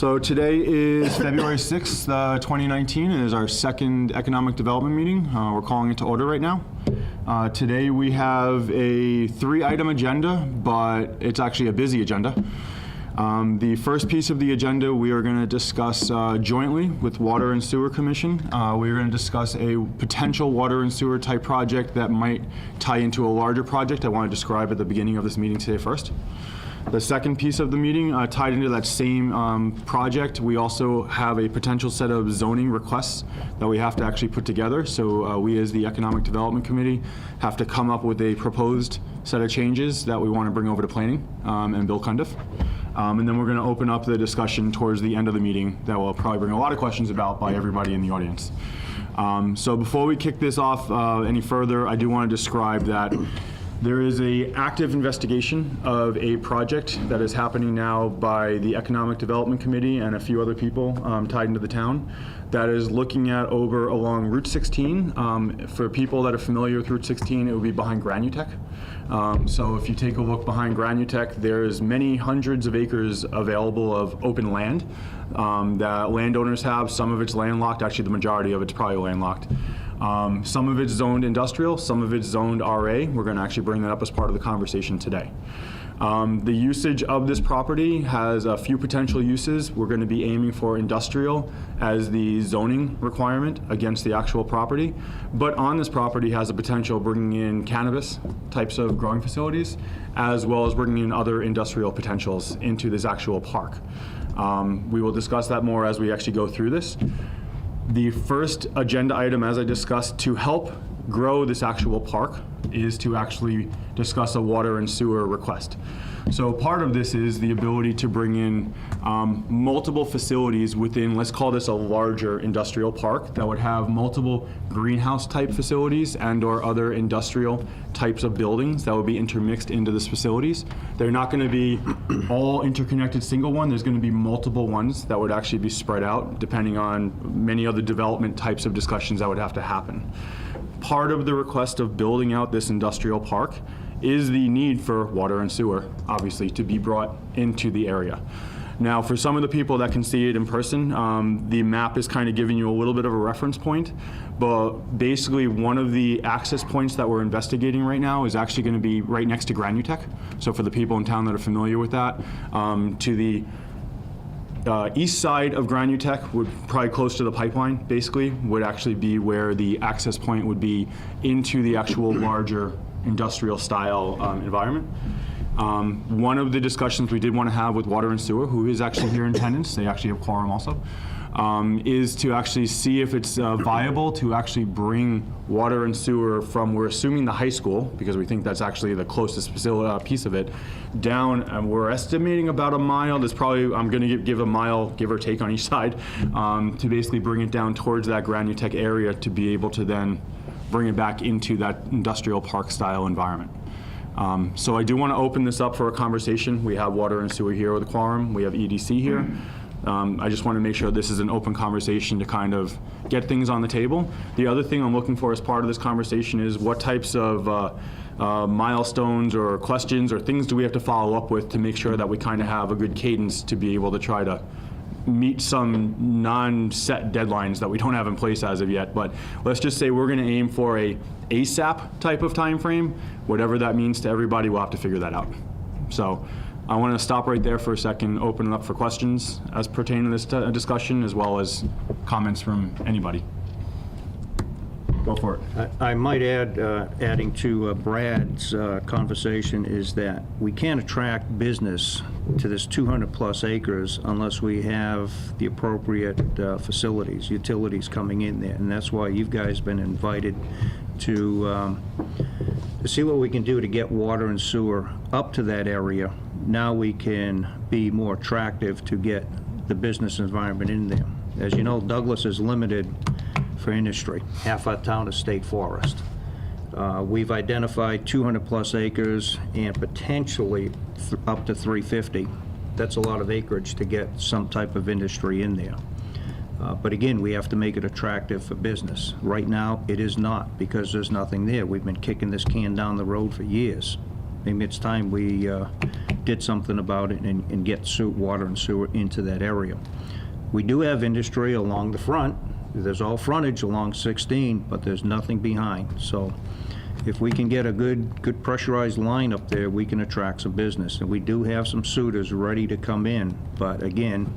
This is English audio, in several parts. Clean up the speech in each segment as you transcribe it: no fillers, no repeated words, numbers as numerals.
So today is February 6th, 2019, and is our second economic development meeting. We're calling it to order right now. Today we have a 3-item agenda, but it's actually a busy agenda. The first piece of the agenda we are going to discuss jointly with Water and Sewer Commission. We're going to discuss a potential water and sewer type project that might tie into a larger project I want to describe at the beginning of this meeting today first. The second piece of the meeting tied into that same project, we also have a potential set of zoning requests that we have to actually put together. So we as the Economic Development Committee have to come up with a proposed set of changes that we want to bring over to planning and Bill Cundiff. And then we're going to open up the discussion towards the end of the meeting that will probably bring a lot of questions about by everybody in the audience. So before we kick this off any further, I do want to describe that there is an active investigation of a project that is happening now by the Economic Development Committee and a few other people tied into the town that is looking at over along Route 16. For people that are familiar with Route 16, it would be behind Granutech. So if you take a look behind Granutech, there's many hundreds of acres available of open land that landowners have. Some of it's landlocked, actually the majority of it's probably landlocked. Some of it's zoned industrial, some of it's zoned RA. We're going to actually bring that up as part of the conversation today. The usage of this property has a few potential uses. We're going to be aiming for industrial as the zoning requirement against the actual property, but on this property has a potential bringing in cannabis types of growing facilities, as well as bringing in other industrial potentials into this actual park. We will discuss that more as we actually go through this. The first agenda item, as I discussed, to help grow this actual park is to actually discuss a water and sewer request. So part of this is the ability to bring in multiple facilities within, let's call this a larger industrial park that would have multiple greenhouse type facilities and or other industrial types of buildings that would be intermixed into this facilities. They're not going to be all interconnected single one. There's going to be multiple ones that would actually be spread out depending on many other development types of discussions that would have to happen. Part of the request of building out this industrial park is the need for water and sewer, obviously, to be brought into the area. Now, for some of the people that can see it in person, the map is kind of giving you a little bit of a reference point, but basically one of the access points that we're investigating right now is actually going to be right next to Granutech. So for the people in town that are familiar with that, to the east side of Granutech, would probably close to the pipeline, basically, would actually be where the access point would be into the actual larger industrial style environment. One of the discussions we did want to have with Water and Sewer, who is actually here in attendance, they actually have quorum also, is to actually see if it's viable to actually bring water and sewer from, we're assuming the high school, because we think that's actually the closest piece of it, down, and we're estimating about a mile. There's probably, I'm going to give a mile, give or take on each side, to basically bring it down towards that Granutech area to be able to then bring it back into that industrial park style environment. So I do want to open this up for a conversation. We have Water and Sewer here with a quorum. We have EDC here. I just want to make sure this is an open conversation to kind of get things on the table. The other thing I'm looking for as part of this conversation is what types of milestones or questions or things do we have to follow up with to make sure that we kind of have a good cadence to be able to try to meet some non-set deadlines that we don't have in place as of yet. But let's just say we're going to aim for a ASAP type of time frame. Whatever that means to everybody, we'll have to figure that out. So I want to stop right there for a second, open it up for questions as pertain to this discussion, as well as comments from anybody. Go for it. I might add, adding to Brad's conversation, is that we can't attract business to this 200+ acres unless we have the appropriate facilities, utilities coming in there. And that's why you guys been invited to see what we can do to get water and sewer up to that area. Now we can be more attractive to get the business environment in there. As you know, Douglas is limited for industry. Half our town is state forest. We've identified 200+ acres and potentially up to 350. That's a lot of acreage to get some type of industry in there. But again, we have to make it attractive for business. Right now, it is not, because there's nothing there. We've been kicking this can down the road for years. maybe it's time we did something about it and get water and sewer into that area. We do have industry along the front. There's all frontage along 16, but there's nothing behind. So if we can get a good pressurized line up there, we can attract some business. And we do have some suitors ready to come in, but again,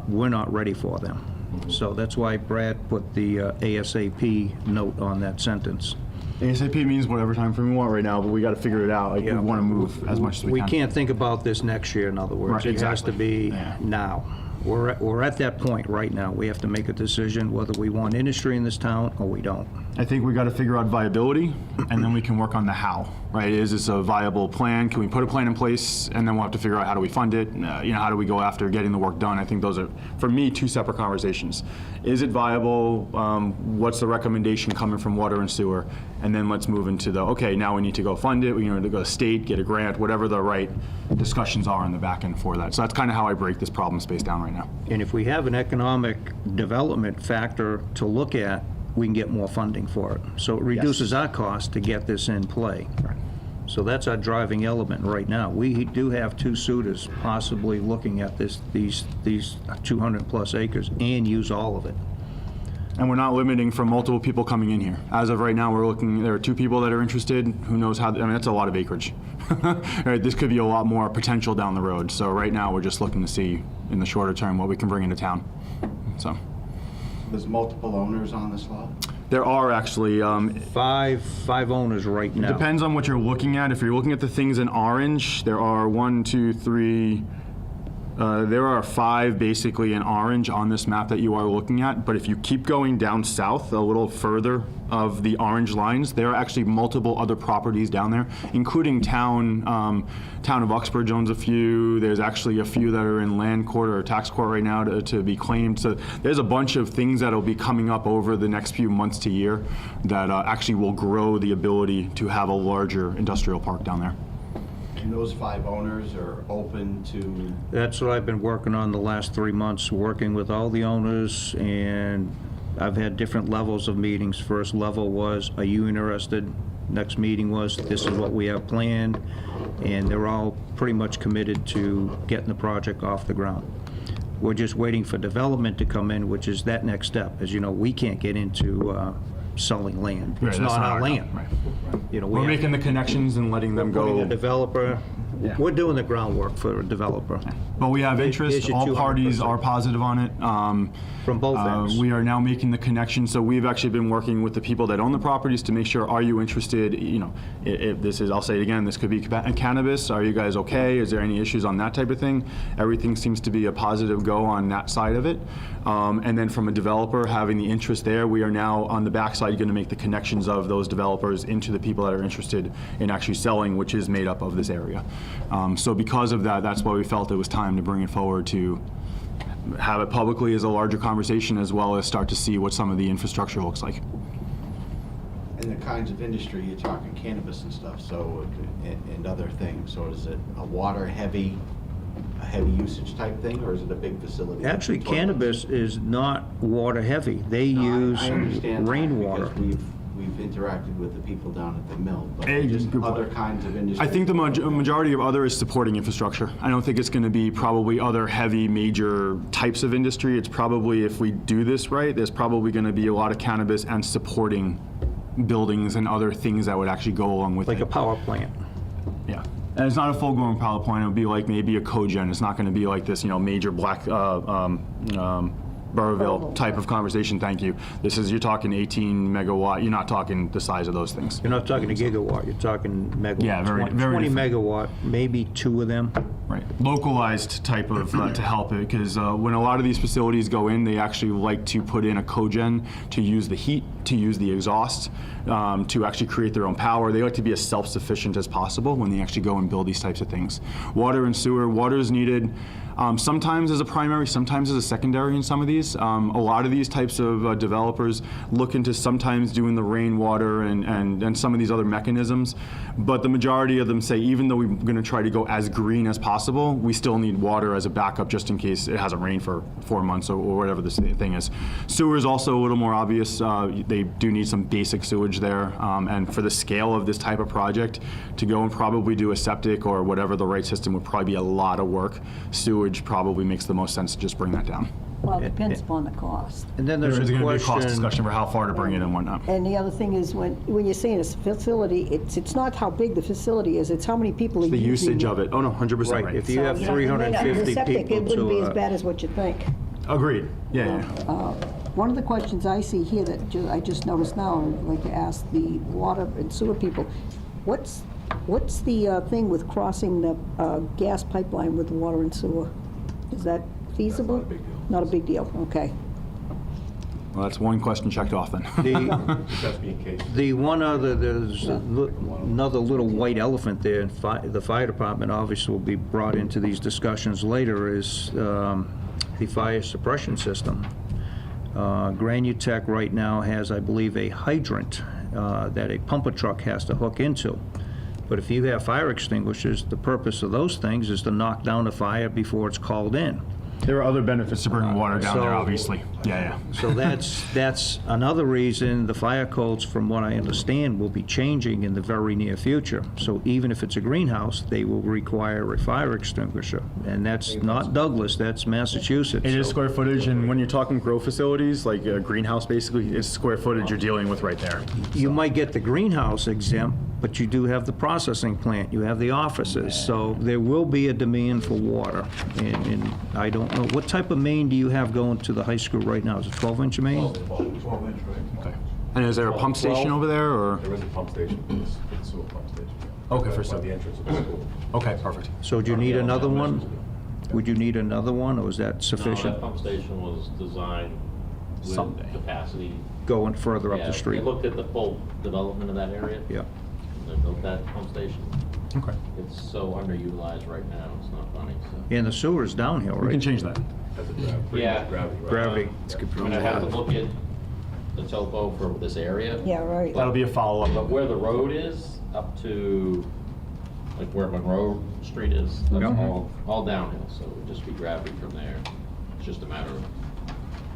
we're not ready for them. So that's why Brad put the ASAP note on that sentence. ASAP means whatever time frame we want right now, but we got to figure it out. Like, we want to move as much as we can. We can't think about this next year, in other words. Right, It has to exactly. be now. We're at that point right now. We have to make a decision whether we want industry in this town or we don't. I think we got to figure out viability, and then we can work on the how, right? Is this a viable plan? Can we put a plan in place, and then we'll have to figure out how do we fund it? How do we go after getting the work done? I think those are, for me, two separate conversations. Is it viable? What's the recommendation coming from water and sewer? And then let's move into the, okay, now we need to go fund it. We need to go to state, get a grant, whatever the right discussions are on the back end for that. So that's kind of how I break this problem space down right now. And if we have an economic development factor to look at, we can get more funding for it. So it reduces our cost to get this in play. Right. So that's our driving element right now. We do have two suitors possibly looking at these 200-plus acres and use all of it. And we're not limiting from multiple people coming in here. As of right now, we're looking, there are 2 people that are interested. Who knows how, I mean, that's a lot of acreage. Right, this could be a lot more potential down the road. So right now, we're just looking to see in the shorter term what we can bring into town. So There's multiple owners on this lot? there are actually, Five owners right now. depends on what you're looking at. If you're looking at the things in orange, there are 1, 2, 3, there are 5 basically in orange on this map that you are looking at, but if you keep going down south a little further of the orange lines, there are actually multiple other properties down there, including town of Uxbridge owns a few. There's actually a few that are in land court or tax court right now to be claimed. So there's a bunch of things that will be coming up over the next few months to year that actually will grow the ability to have a larger industrial park down there. And those 5 owners are open to, That's what I've been working on the last 3 months, working with all the owners, and I've had different levels of meetings. First level was, are you interested? Next meeting was, this is what we have planned, and they're all pretty much committed to getting the project off the ground. We're just waiting for development to come in, which is that next step. As you know, we can't get into selling land. Right, It's that's not our our- land. right. You know, We're we have- making the connections and letting them putting go. a developer, Yeah. we're doing the groundwork for a developer. But we have Here's interest, your all 200%. parties are positive on it. From both ends. We are now making the connection, so we've actually been working with the people that own the properties to make sure, are you interested, if this is, I'll say it again, this could be cannabis, are you guys okay? Is there any issues on that type of thing? Everything seems to be a positive go on that side of it. And then from a developer having the interest there, we are now on the backside going to make the connections of those developers into the people that are interested in actually selling, which is made up of this area. So because of that, that's why we felt it was time to bring it forward to have it publicly as a larger conversation, as well as start to see what some of the infrastructure looks like. and the kinds of industry, you're talking cannabis and stuff, so, and other things. So is it a water-heavy, a heavy usage type thing, or is it a big facility? Actually, Toilets? cannabis is not water heavy. They No, use I understand that rainwater. because we've interacted with the people down at the mill, but Hey, just good point. other kinds of industry. I think the majority of other is supporting infrastructure. I don't think it's going to be probably other heavy major types of industry. It's probably, if we do this right, there's probably going to be a lot of cannabis and supporting buildings and other things that would actually go along with Like it. a power plant. Yeah. And it's not a full-grown power plant. It would be like maybe a cogen. It's not going to be like this, major black Burrville type of conversation. Thank you. This is, you're talking 18 megawatt. You're not talking the size of those things. You're not talking a gigawatt, you're talking megawatt. Yeah, very 20 different. megawatt, maybe 2 of them. Right. Localized type of to help it, because when a lot of these facilities go in, they actually like to put in a cogen to use the heat, to use the exhaust, to actually create their own power. They like to be as self-sufficient as possible when they actually go and build these types of things. Water and sewer, water is needed sometimes as a primary, sometimes as a secondary in some of these. these. A lot of these types of developers look into sometimes doing the rainwater and some of these other mechanisms, but the majority of them say even though we're going to try to go as green as possible, we still need water as a backup just in case it hasn't rained for 4 months or whatever this thing is. Sewer is also a little more obvious. They do need some basic sewage there, and for the scale of this type of project, to go and probably do a septic or whatever the right system would probably be a lot of work. Sewage probably makes the most sense to just bring that down. Well, it depends upon the cost. And then There there's is a going to be a cost question, discussion for how far to bring it and whatnot. And the other thing is, when you're saying it's a facility, it's not how big the facility is, it's how many people are The using usage of it. Oh, no, 100% right, right. if you have So, you know, the 350 septic, people it wouldn't be as to, bad as what you think. Agreed. Yeah. One of the questions I see here that I just noticed now, I'd like to ask the water and sewer people, what's the thing with crossing the gas pipeline with water and sewer? Is that feasible? That's not a big deal. Not a big deal, okay. Well, that's one question checked off then. Just be in case. the one other, there's another little white elephant there, and the fire department obviously will be brought into these discussions later, is the fire suppression system. Granutech right now has, I believe, a hydrant that a pumper truck has to hook into. But if you have fire extinguishers, the purpose of those things is to knock down a fire before it's called in. There are other benefits to bringing water down there, So- obviously. Yeah. So that's another reason the fire codes, from what I understand, will be changing in the very near future. So even if it's a greenhouse, they will require a fire extinguisher. And that's not Douglas, that's Massachusetts. It is So- square footage, and when you're talking grow facilities, like a greenhouse basically, it's square footage you're dealing with right there. You might get the greenhouse exempt, but you do have the processing plant, you have the offices, so there will be a demand for water. And I don't know, what type of main do you have going to the high school right now? Is it 12-inch main? 12-inch, right? Okay. And is there a pump station over there, or? There is a pump station, it's a sewer pump station. Okay, for By sewer. the entrance of the school. Okay, perfect. So do you need another one? Would you need another one, or is that No, sufficient? that pump station was designed Someday. with capacity. Going further up Yeah, the street? They looked at the full development of that area. Yeah. They built that pump station. Okay. It's so underutilized right now, it's not funny, so. And the sewer is downhill, We can right? change that. Has a pretty Yeah. much gravity. right? Gravity. I mean, I have to look at the topo for this area. Yeah, right. That'll be a follow-up. But where the road is, up to, like where Monroe Street is, that's Yeah. all downhill, so it would just be gravity from there. It's just a matter of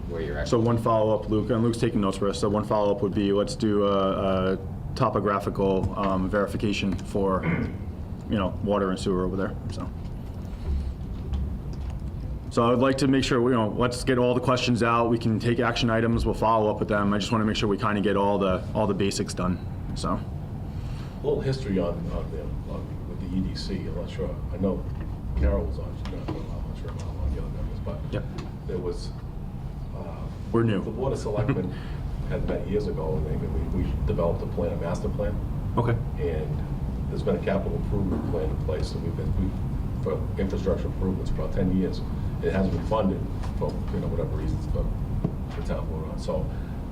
where you're So actually. one follow-up, Luke, and Luke's taking notes for us, so one follow-up would be, let's do a topographical verification for, water and sewer over there, so. So I would like to make sure, let's get all the questions out, we can take action items, we'll follow up with them, I just want to make sure we kind of get all the basics done, so. A little history on with the EDC, I'm not sure, I know Carol was on, she's not, I'm not sure how long the other members, but Yep. there was, We're new. the Board of Selectmen had met years ago, and we developed a plan, a master plan, Okay. and there's been a capital improvement plan in place, so we for infrastructure improvements for about 10 years. It hasn't been funded for, whatever reasons, but the town voted on. So,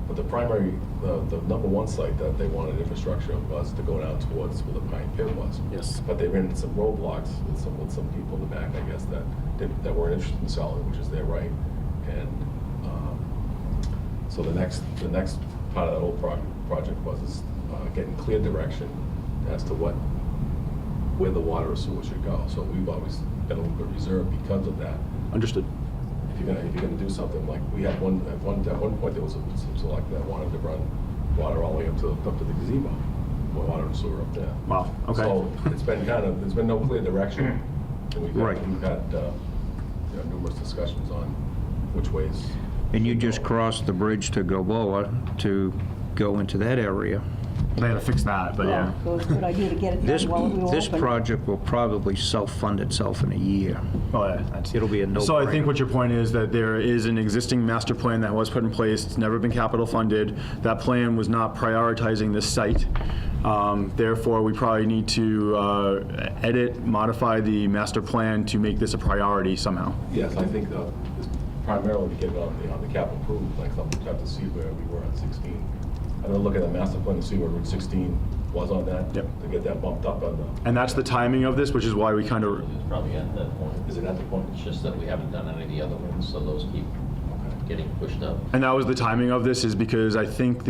but the primary, the number one site that they wanted infrastructure was to go down towards where the Pine Pit was. Yes. But they ran into some roadblocks with some people in the back, I guess, that weren't interested in selling, which is their right. And so the next part of that whole project was getting clear direction as to where the water or sewer should go. So we've always been a little bit reserved because of that. Understood. If you're gonna do something like, we had at one point, there was some select that wanted to run water all the way up to the gazebo, water and sewer up there. Wow, okay. So it's been there's been no clear direction, and we've Right. had numerous discussions on which ways. And you just crossed the bridge to Gilboa to go into that area. They had to fix that, but yeah. So it's a good idea to get it This, done while we were this open. project will probably self-fund itself in a year. Oh, yeah, that's- It'll be a no-brainer. So I think what your point is that there is an existing master plan that was put in place, it's never been capital funded. That plan was not prioritizing this site. Therefore, we probably need to edit, modify the master plan to make this a priority somehow. Yes, I think it's primarily to get it on the capital improvement plan, because I'll have to see where we were on 16. I'm gonna look at the master plan to see where Route 16 was on that. Yep. To get that bumped up on And that's the timing of this, which is why we kind of, It's probably at that point. is it at the point? It's just that we haven't done any of the other ones, so those keep getting pushed up. And that was the timing of this, is because I think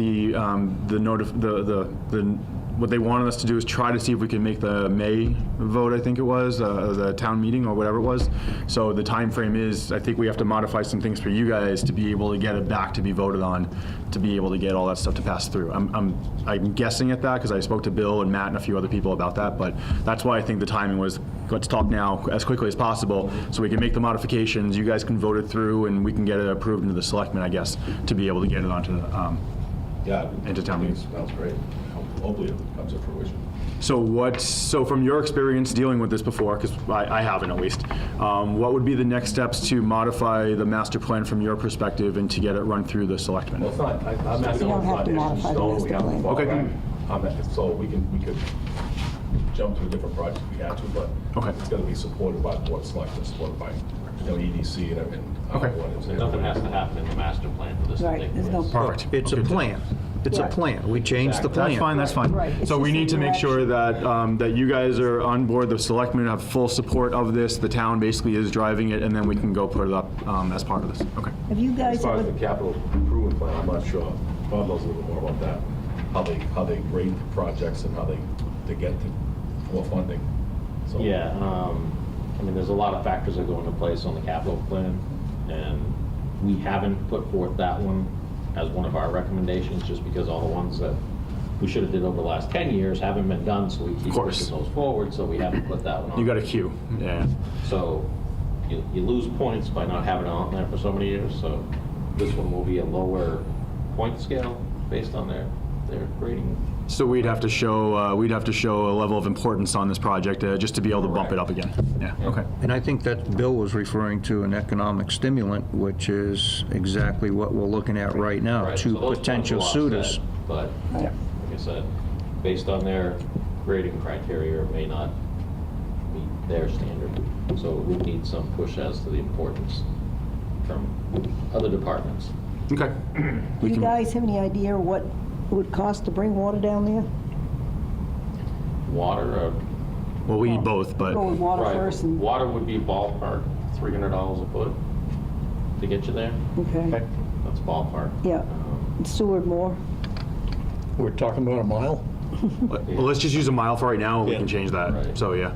what they wanted us to do is try to see if we can make the May vote, I think it was, the town meeting or whatever it was. So the time frame is, I think we have to modify some things for you guys to be able to get it back to be voted on, to be able to get all that stuff to pass through. I'm guessing at that because I spoke to Bill and Matt and a few other people about that, but that's why I think the timing was, let's talk now as quickly as possible so we can make the modifications, you guys can vote it through, and we can get it approved into the selectmen, I guess, to be able to get it onto Yeah. Into town meetings. Sounds great. Hopefully it comes to fruition. So from your experience dealing with this before, because I haven't at least, what would be the next steps to modify the master plan from your perspective and to get it run through the selectmen? Well, it's not, I'm not. You don't have to modify the master plan. Okay. So we could jump to a different project if we had to, but Okay. it's gonna be supported by the board of selectmen, supported by, EDC and. Okay. So nothing has to happen in the master plan for this to Right, take there's place. no. Perfect. It's a Okay. plan. It's a Right. plan. We changed the plan. That's fine, that's fine. Right. It's So we just need to a make sure that, that you guys are on board, the selectmen have full support of this, the town basically is driving it, and then we can go put it up as part of this. Okay. Have you As guys far as ever, the capital improvement plan, I'm not sure. Bob knows a little bit more about that. How they grade the projects and how they get to more funding. So- Yeah, I mean, there's a lot of factors that go into place on the capital plan, and we haven't put forth that one as one of our recommendations, just because all the ones that we should have did over the last 10 years haven't been done, so we keep course. pushing those forward, so we haven't put that one on. You got a queue, yeah. So you lose points by not having it on there for so many years, so this one will be a lower point scale based on their grading. So we'd have to show a level of importance on this project just to be able to bump it up again. Yeah, okay. And I think that Bill was referring to an economic stimulant, which is exactly what we're looking at right now, Right, two so those potential points will suitors. offset, But, like I said, based on their grading criteria, it may not meet their standard. So we need some push as to the importance from other departments. Okay. do you guys have any idea what it would cost to bring water down there? Water, Well, we need both, but, Go with water right, first and, water would be ballpark, $300 a foot to get you there. okay, That's ballpark. yeah. And sewer more? We're talking about a mile? well, let's just use a mile for right now, and we Yeah. can change that. Right. So, yeah.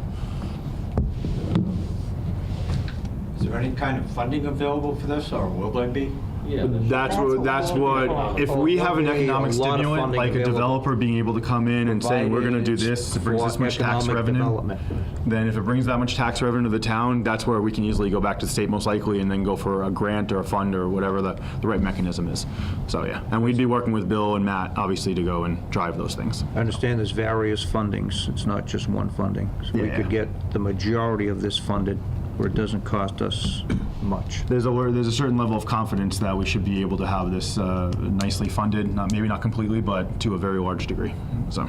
Is there any kind of funding available for this, or will there be? Yeah, there's- That's what, if we have an economic A lot of stimulant, funding like a available. developer being able to come in and saying, we're gonna do this, it brings For this much tax economic revenue. development. Then if it brings that much tax revenue to the town, that's where we can easily go back to the state most likely and then go for a grant or a fund or whatever the right mechanism is. So, yeah, and we'd be working with Bill and Matt, obviously, to go and drive those things. I understand there's various fundings. It's not just one funding. So we Yeah. could get the majority of this funded where it doesn't cost us much. There's a certain level of confidence that we should be able to have this nicely funded, maybe not completely, but to a very large degree, so.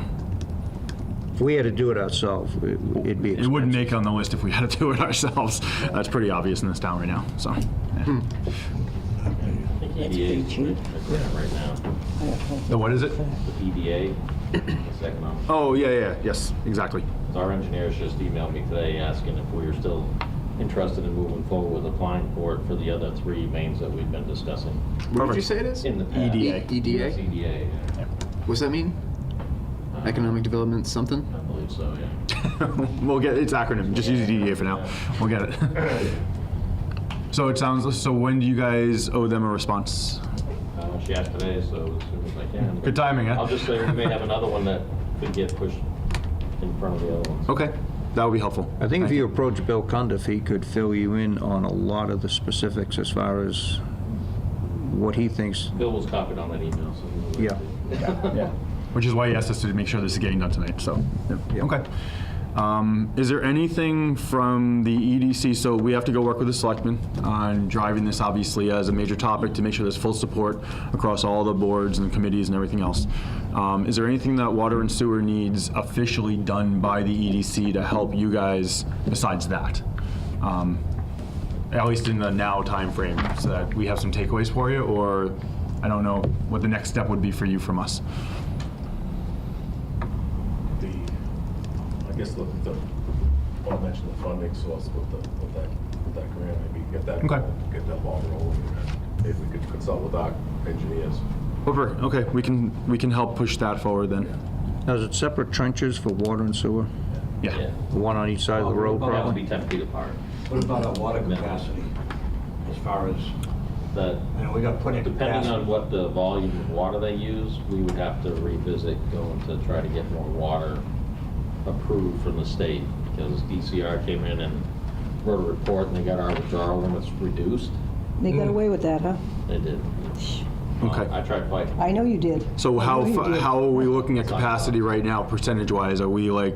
If we had to do it ourselves, it'd be It expensive. wouldn't make it on the list if we had to do it ourselves. That's pretty obvious in this town right now, so. yeah. I think EDA is doing a grant right now. So what is it? The EDA, it's economic. Oh, yeah, yes, exactly. Our engineers just emailed me today asking if we were still interested in moving forward with applying for it for the other 3 mains that we've been discussing What did you say it is? in the past. EDA. EDA? Yes, EDA, yeah. What's that mean? Economic development something? I believe so, yeah. We'll get, it's acronym, just use EDA for now. We'll get it. So it sounds, so when do you guys owe them a response? She asked today, so as soon as I can. Good timing, huh? I'll just say we may have another one that could get pushed in front of the other ones. Okay, that would be helpful. I think if Thank you approach Bill Cundiff, he could fill you in on a lot of the specifics as far as what he thinks. Bill was copied on that email, so. Yeah. Yeah. Which is why he asked us to make sure this is getting done tonight, so, yeah. Yeah. Okay. Is there anything from the EDC, so we have to go work with the selectmen on driving this obviously as a major topic to make sure there's full support across all the boards and committees and everything else. Is there anything that water and sewer needs officially done by the EDC to help you guys besides that? At least in the now timeframe, so that we have some takeaways for you, or I don't know what the next step would be for you from us. I guess I'll mention the funding source with that grant, maybe get that Okay. ball rolling. if we could consult with our engineers. Okay, we can help push that forward then. Now, is it separate trenches for water and sewer? Yeah. One on each side of the road, They have to probably? be 10 feet apart. What about our water capacity, as far as, That, I know we got plenty of depending on capacity. what the volume of water they use, we would have to revisit going to try to get more water approved from the state, because DCR came in and wrote a report and they got our withdrawal limits reduced. They got away with that, huh? They did. Okay. I tried fighting. I know you did. So I know you did. how are we looking at capacity right now, percentage-wise? Are we like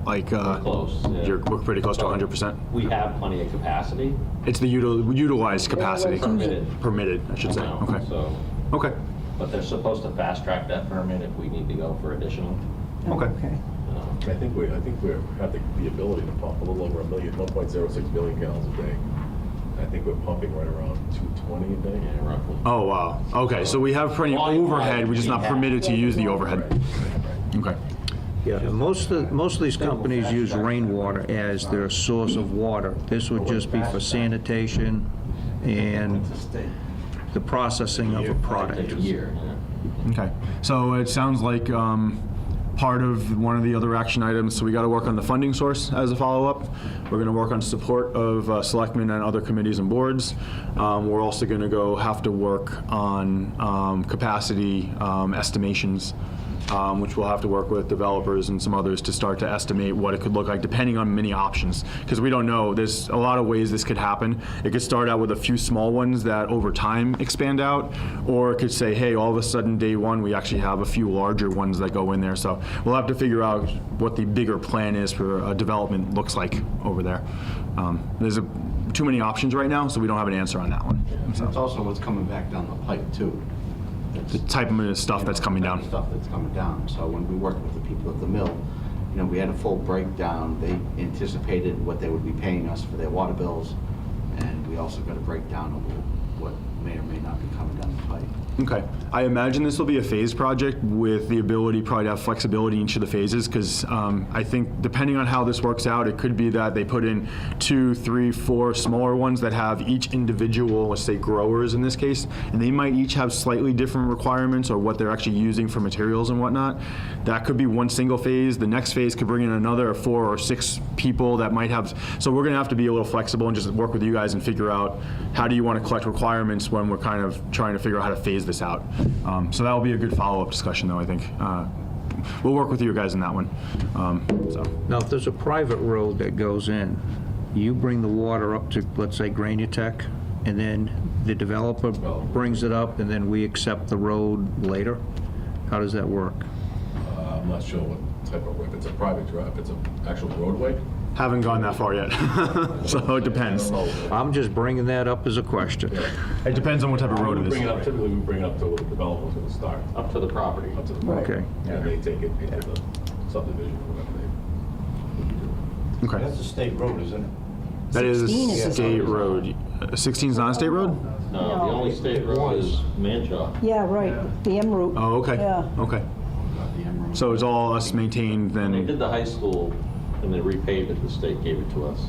Close. Yeah. we're pretty close to 100%? We have plenty of capacity. It's the utilized capacity. let's use it. Permitted, I should say. now, Okay. So, Okay. but they're supposed to fast track that permit if we need to go for additional. Okay. Okay. I think we have the ability to pump a little over 1.06 million gallons a day. I think we're pumping right around 220 a day. Yeah, roughly. Oh, wow. Okay, so we have plenty of overhead, we're just not permitted to use the overhead. Okay. Yeah, and most of these companies use rainwater as their source of water. This would just be for sanitation and the processing of a product. Take a year, yeah. Okay. So it sounds like part of one of the other action items, so we got to work on the funding source as a follow-up. We're going to work on support of selectmen and other committees and boards. We're also going to have to work on capacity estimations, which we'll have to work with developers and some others to start to estimate what it could look like, depending on many options. Because we don't know, there's a lot of ways this could happen. It could start out with a few small ones that over time expand out, or it could say, hey, all of a sudden, day one, we actually have a few larger ones that go in there. So we'll have to figure out what the bigger plan is for development looks like over there. There's too many options right now, so we don't have an answer on that one. That's also what's coming back down the pipe, too. The type of stuff that's coming down. Stuff that's coming down. So when we worked with the people at the mill, we had a full breakdown. They anticipated what they would be paying us for their water bills, and we also got a breakdown of what may or may not be coming down the pipe. Okay. I imagine this will be a phased project with the ability probably to have flexibility in each of the phases, because I think depending on how this works out, it could be that they put in 2, 3, 4 smaller ones that have each individual, let's say growers in this case, and they might each have slightly different requirements or what they're actually using for materials and whatnot. That could be one single phase. The next phase could bring in another 4 or 6 people that might have, so we're going to have to be a little flexible and just work with you guys and figure out how do you want to collect requirements when we're kind of trying to figure out how to phase this out. So that will be a good follow-up discussion, though, I think. We'll work with you guys in that one. Now, if there's a private road that goes in, you bring the water up to, let's say, Granutech, and then the developer brings it up, and then we accept the road later? How does that work? I'm not sure what type of, if it's a private drive, if it's an actual roadway. Haven't gone that far yet, so it depends. I don't know. I'm just bringing that up as a question. It depends on what type of road it is. Typically, we bring it up to where the developer's going to start, Up to the property. up to the property. Okay. And they take it into the subdivision, whatever they. Okay. That's a state road, isn't it? That is 16 is a a state road. 16 is not a state road? No, the only state road is Manshaw. Yeah, right, the M route. Oh, okay. Yeah. Okay. The emerald. So it's all us maintained When they then? did the high school and they repaved it, the state gave it to us.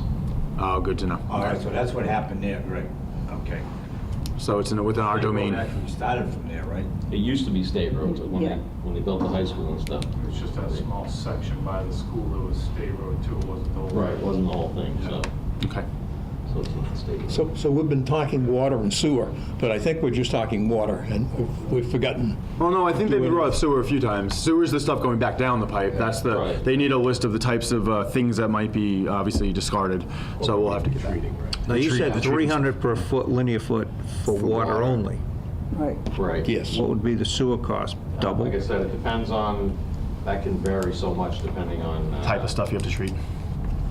Oh, good to know. All right, so that's what happened there, Greg. Okay. So it's within our domain. Actually started from there, right? It used to be state roads Yeah. when they built the high school and stuff. It's just a small section by the school that was state road too, it wasn't the whole. Right, it wasn't the whole thing, so Okay. it's not the state road. So we've been talking water and sewer, but I think we're just talking water, and we've forgotten. Well, no, I think they've brought up sewer a few times. Sewer's the stuff going back down the pipe. That's the, Right. they need a list of the types of things that might be obviously discarded. So we'll have to get that. Treating, right? Now, you The said treatment. 300 per foot, linear foot for water only. Right. Right. Yes. What would be the sewer cost? Double? Like I said, it depends on, that can vary so much depending on. Type of stuff you have to treat.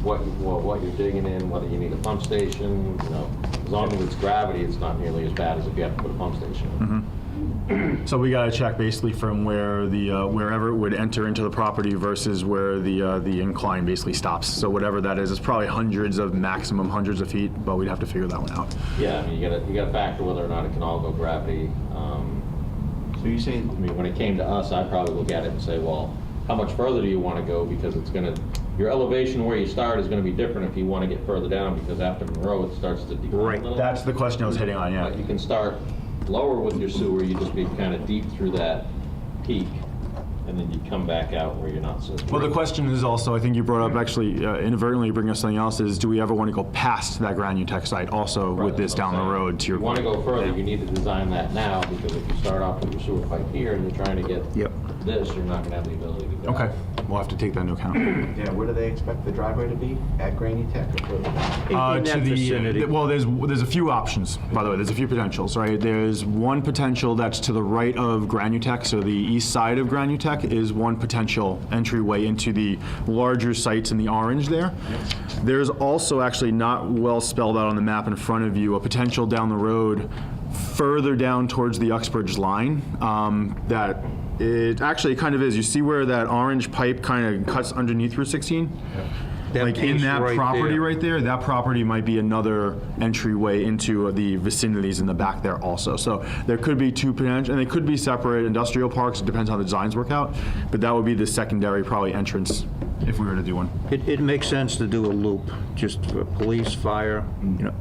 What you're digging in, whether you need a pump station, as long as it's gravity, it's not nearly as bad as if you have to put a pump station in. So we got to check basically from where the wherever it would enter into the property versus where the incline basically stops. So whatever that is, it's probably maximum hundreds of feet, but we'd have to figure that one out. Yeah, I mean, you gotta factor whether or not it can all go gravity. So you're saying, I mean, when it came to us, I'd probably look at it and say, well, how much further do you want to go? Because it's gonna your elevation where you start is gonna be different if you wanna get further down, because after Monroe, it starts to decline Right. a little. That's the question I was hitting on, yeah. But you can start lower with your sewer, you just be kind of deep through that peak, and then you come back out where you're not so. Well, the question is also, I think you brought up, actually inadvertently bringing up something else, is do we ever want to go past that Granutech site also Right, with this that's what down I'm the saying. road, to your You wanna point? go further, you need to design that now, because if you start off with your sewer pipe here and you're trying to get Yep. this, you're not gonna have the ability to go. Okay, we'll have to take that into account. Yeah, where do they expect the driveway to be? At Granny Tech or further back? In that vicinity. Well, there's a few options, by the way, there's a few potentials, right? There's one potential that's to the right of Granutech, so the east side of Granutech is one potential entryway into the larger sites in the orange there. There's also actually not well spelled out on the map in front of you, a potential down the road further down towards the Uxbridge line, that it actually kind of is. You see where that orange pipe kind of cuts underneath Route 16? That Like in piece that right property there. right there, that property might be another entryway into the vicinities in the back there also. So there could be two potential, and they could be separate industrial parks, it depends how the designs work out, but that would be the secondary probably entrance if we were to do one. It makes sense to do a loop, just for police, fire,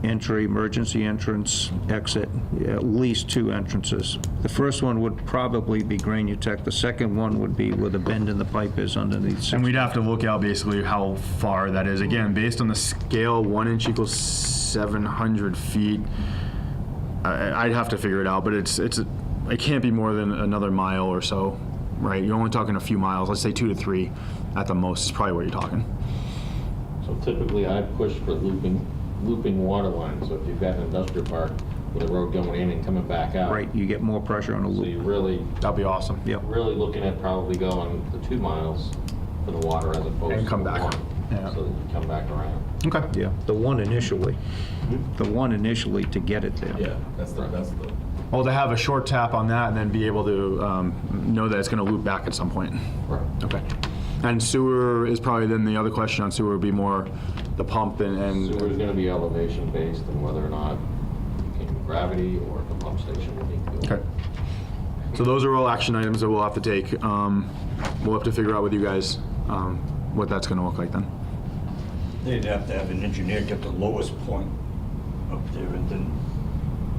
entry, emergency entrance, exit, at least two entrances. The first one would probably be Granutech, the second one would be where the bend in the pipe is underneath. And we'd have to look out basically how far that is. Again, based on the scale, 1 inch equals 700 feet. I'd have to figure it out, but it can't be more than another mile or so, right? You're only talking a few miles, let's say 2 to 3 at the most is probably what you're talking. So typically, I push for looping water lines, so if you've got an industrial park with a road going in and coming back out. Right, you get more pressure on a So loop. you really, That'd be awesome. Yep. really looking at probably going the 2 miles for the water as opposed to And come the back. 1, Yeah. so that you come back around. Okay. Yeah, the one initially to get it there. Yeah, that's the, Well, to have a short tap on that and then be able to know that it's going to loop back at some point. Right. Okay. And sewer is probably then the other question on sewer would be more the pump and Sewer is gonna be elevation based and whether or not you can gravity or if the pump station will need to go. Okay. So those are all action items that we'll have to take. We'll have to figure out with you guys what that's going to look like then. They'd have to have an engineer get the lowest point up there and then,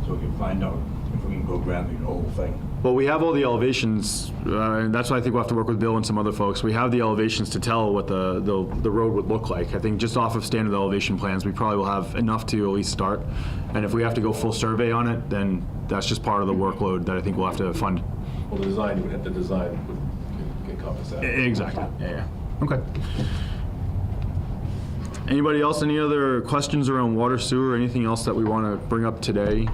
so we can find out if we can go gravity the whole thing. Well, we have all the elevations, and that's why I think we'll have to work with Bill and some other folks. We have the elevations to tell what the road would look like. I think just off of standard elevation plans, we probably will have enough to at least start. And if we have to go full survey on it, then that's just part of the workload that I think we'll have to fund. well, the design, you would have to design would encompass that. Exactly. Yeah. Okay. Anybody else, any other questions around water, sewer, anything else that we want to bring up today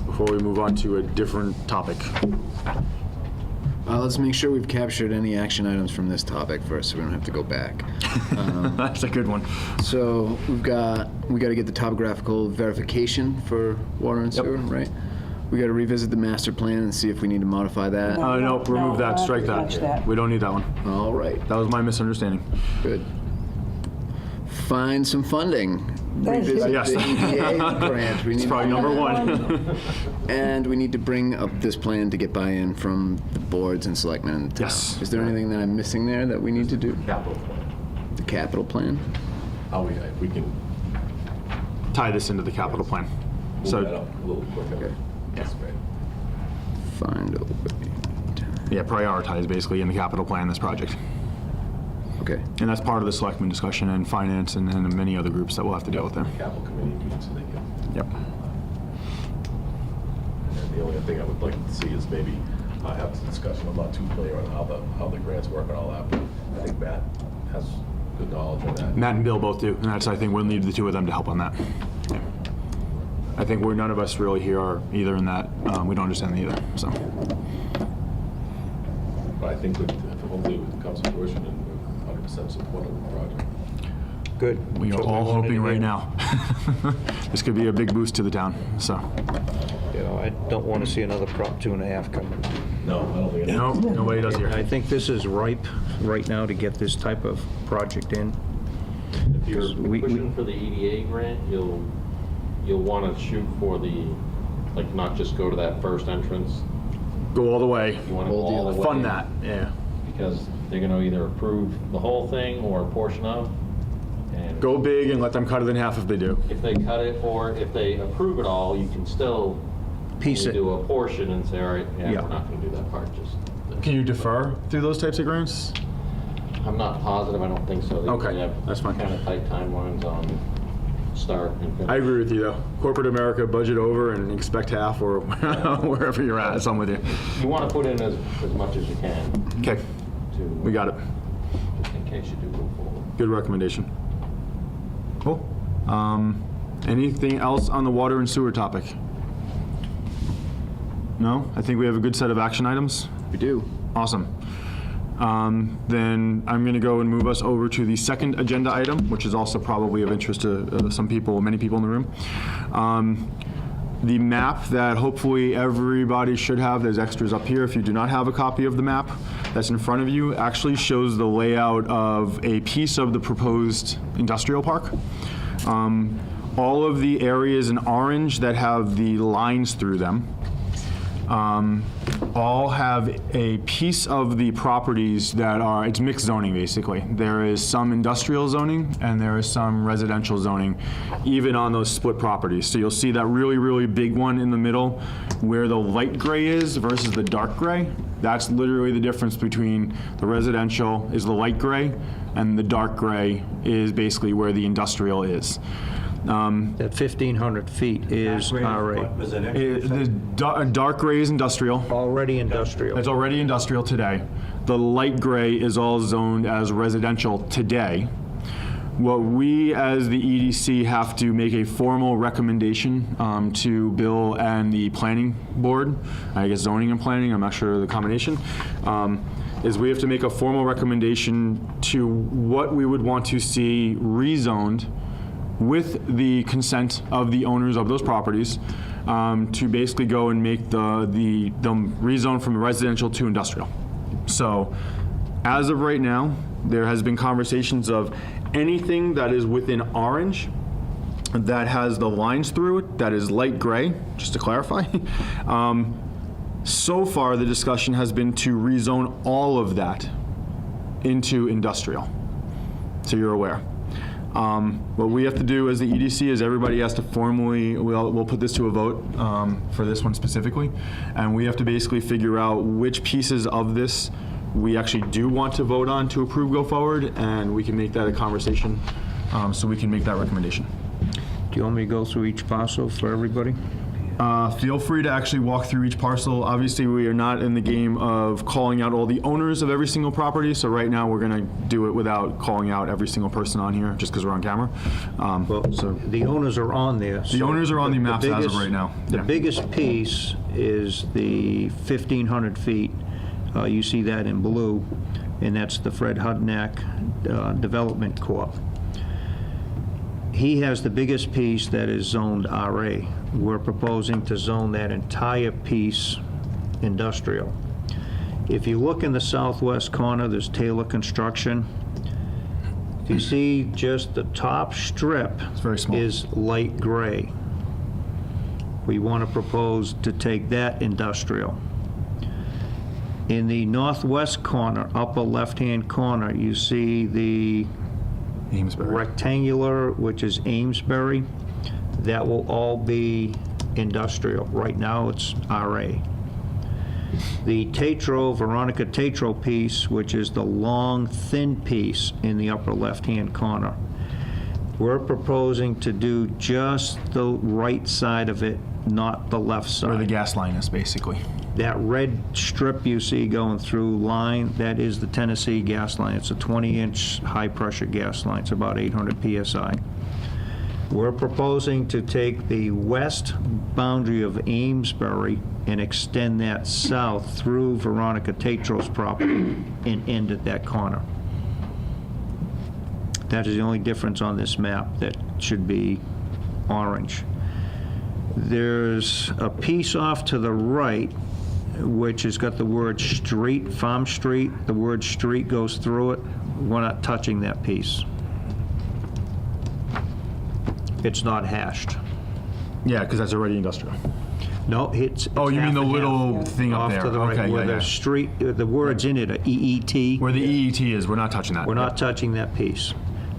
before we move on to a different topic? Let's make sure we've captured any action items from this topic first, so we don't have to go back. That's a good one. So we got to get the topographical verification for water and sewer, right? We got to revisit the master plan and see if we need to modify that. No, remove that, strike touch that. We don't need that one. All right, That was my misunderstanding. good. Find some funding. Revisit Yes. the EPA grant. We It's need probably number one. And we need to bring up this plan to get buy-in from the boards and selectmen in the town. Yes. Is there anything that I'm missing there that we need to do? Capital plan, The capital plan? how we can Tie this into the capital plan. move that So, up a little quicker. Okay. That's great. Find a way. yeah, prioritize basically in the capital plan this project. Okay. And that's part of the selectmen discussion and finance and many other groups that we'll have to deal with there. Capital committee meeting so they can. Yep. And the only thing I would like to see is maybe have this discussion. I'm not too familiar on how the grants work and all that, but I think Matt has good knowledge on that. Matt and Bill both do, and that's, I think, we'll need the two of them to help on that. Yeah. I think none of us really here are either in that. We don't understand either, so. But I think if hopefully it comes to fruition and we're 100% support of the project. Good. We are That's what all wanted to hoping right hear. now. This could be a big boost to the town, so. You know, I don't want to see another Prop 2.5 coming. No, I don't think it is. No, nobody does I here. think this is ripe right now to get this type of project in. If you're We- pushing for the EDA grant, you'll want to shoot for the, like, not just go to that first entrance. Go all the way. You want to go all the way. Fund that, yeah. Because they're gonna either approve the whole thing or a portion of. And Go big and let them cut it in half if they do. if they cut it, or if they approve it all, you can still Piece only it. do a portion and say, all right, yeah, Yeah. we're not gonna do that part, just. Can you defer through those types of grants? I'm not positive, I don't think so. They Okay, usually have that's fine. kind of tight timelines on start and finish. I agree with you, though. Corporate America, budget over and expect half or wherever you're at, so I'm with you. You want to put in as much as you can Okay, to. we got it. Just in case you do move forward. Good recommendation. Cool. Anything else on the water and sewer topic? No? I think we have a good set of action items. We do. Awesome. Then I'm going to go and move us over to the second agenda item, which is also probably of interest to some people, many people in the room. The map that hopefully everybody should have, there's extras up here. If you do not have a copy of the map that's in front of you, actually shows the layout of a piece of the proposed industrial park. All of the areas in orange that have the lines through them all have a piece of the properties that are, it's mixed zoning basically. There is some industrial zoning and there is some residential zoning, even on those split properties. So you'll see that really, really big one in the middle where the light gray is versus the dark gray. That's literally the difference between the residential is the light gray and the dark gray is basically where the industrial is. That 1,500 feet is RA, The dark gray is industrial. already industrial. It's already industrial today. The light gray is all zoned as residential today. What we, as the EDC, have to make a formal recommendation to Bill and the planning board, I guess zoning and planning, I'm not sure the combination, is we have to make a formal recommendation to what we would want to see rezoned with the consent of the owners of those properties, to basically go and make the rezone from residential to industrial. So, as of right now, there has been conversations of anything that is within orange that has the lines through it, that is light gray, just to clarify. So far, the discussion has been to rezone all of that into industrial, so you're aware. What we have to do as the EDC is everybody has to formally, we'll put this to a vote for this one specifically, and we have to basically figure out which pieces of this we actually do want to vote on to approve go forward, and we can make that a conversation so we can make that recommendation. Do you want me to go through each parcel for everybody? Feel free to actually walk through each parcel. Obviously, we are not in the game of calling out all the owners of every single property, so right now we're going to do it without calling out every single person on here, just because we're on camera. So The owners are on there. the owners are on the maps as of right now. The Yeah. biggest piece is the 1,500 feet. You see that in blue, and that's the Fred Hudnack Development Corp. He has the biggest piece that is zoned RA. We're proposing to zone that entire piece industrial. If you look in the southwest corner, there's Taylor Construction. If you see just the top strip It's very small. is light gray. We want to propose to take that industrial. In the northwest corner, upper left-hand corner, you see the Amesbury. rectangular, which is Amesbury. That will all be industrial. Right now, it's RA. The Veronica Tatro piece, which is the long, thin piece in the upper left-hand corner, we're proposing to do just the right side of it, not the left side. Where the gas line is, basically. That red strip you see going through line, that is the Tennessee gas line. It's a 20-inch high-pressure gas line. It's about 800 PSI. We're proposing to take the west boundary of Amesbury and extend that south through Veronica Tatro's property and end at that corner. That is the only difference on this map that should be orange. There's a piece off to the right which has got the word street, Farm Street. The word street goes through it. We're not touching that piece. It's not hashed. Yeah, because that's already industrial. No, it's. Oh, you mean the half and little half. thing up Off there? to the right, Okay, where yeah, the yeah. street, the words in it are EET. Where the EET is, we're not touching that. We're not touching that piece.